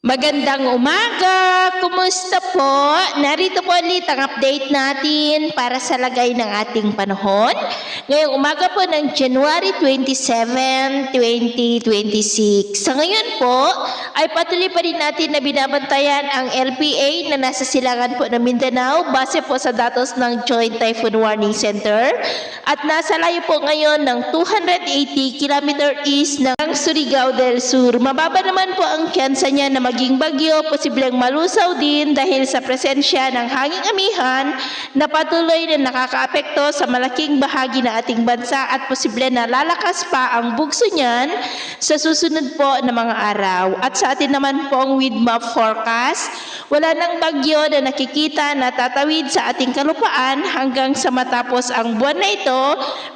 Magandang umaga! Kumusta po? Narito po ulit ang update natin para sa lagay ng ating panahon. Ngayong umaga po ng January 27, 2026. Sa ngayon po ay patuloy pa rin natin na binabantayan ang LPA na nasa silangan po ng Mindanao base po sa datos ng Joint Typhoon Warning Center. At nasa layo po ngayon ng 280 km east ng Surigao del Sur. Mababa naman po ang tsansa niya na maging bagyo, posibleng malusaw din dahil sa presensya ng hanging amihan na patuloy na nakakaapekto sa malaking bahagi ng ating bansa at posible na lalakas pa ang bugso niyan sa susunod po na mga araw. At sa atin naman pong with map forecast, wala nang bagyo na nakikita na tatawid sa ating kalupaan hanggang sa matapos ang buwan na ito,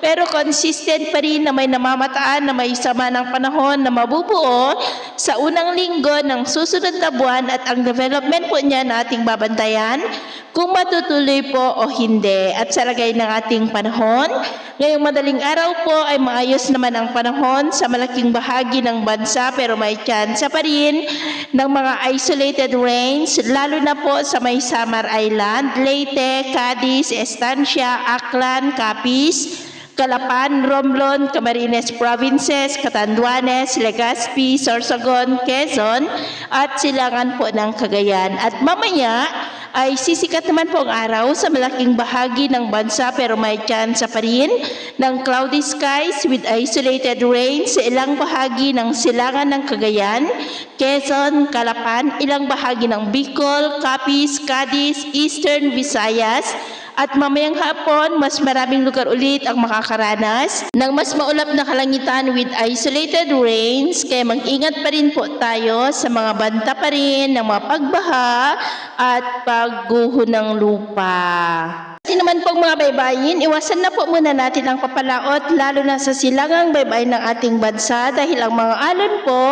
pero consistent pa rin na may namamataan na may sama ng panahon na mabubuo sa unang linggo ng susunod na buwan at ang development po niya na ating babantayan kung matutuloy po o hindi. At sa lagay ng ating panahon, ngayong madaling araw po ay maayos naman ang panahon sa malaking bahagi ng bansa pero may tsansa pa rin ng mga isolated rains lalo na po sa may Samar Island, Leyte, Cadiz, Estancia, Aklan, Capiz, Calapan, Romblon, Camarines Provinces, Catanduanes, Legazpi, Sorsogon, Quezon at silangan po ng Cagayan. At mamaya ay sisikat naman po ang araw sa malaking bahagi ng bansa pero may tsansa pa rin ng cloudy skies with isolated rain sa ilang bahagi ng silangan ng Cagayan, Quezon, Calapan, ilang bahagi ng Bicol, Capiz, Cadiz, Eastern Visayas. At mamayang hapon, mas maraming lugar ulit ang makakaranas ng mas maulap na kalangitan with isolated rains. Kaya mag-ingat pa rin po tayo sa mga banta pa rin ng mga pagbaha at pagguho ng lupa. Pati naman pong mga baybayin, iwasan na po muna natin ang papalaot lalo na sa silangang baybay ng ating bansa dahil ang mga alon po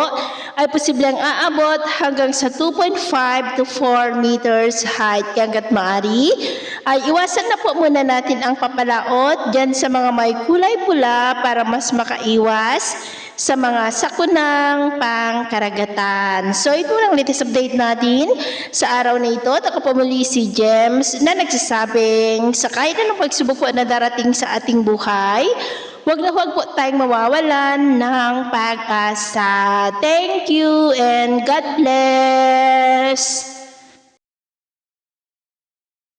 ay posibleng aabot hanggang sa 2.5 to 4 meters height. Kaya hanggat maaari ay iwasan na po muna natin ang papalaot dyan sa mga may kulay pula para mas makaiwas sa mga sakunang pangkaragatan. So ito lang latest update natin sa araw na ito. At ako po muli si Gems na nagsasabing sa kahit anong pagsubok po na darating sa ating buhay, huwag na huwag po tayong mawawalan ng pag-asa. Thank you and God bless!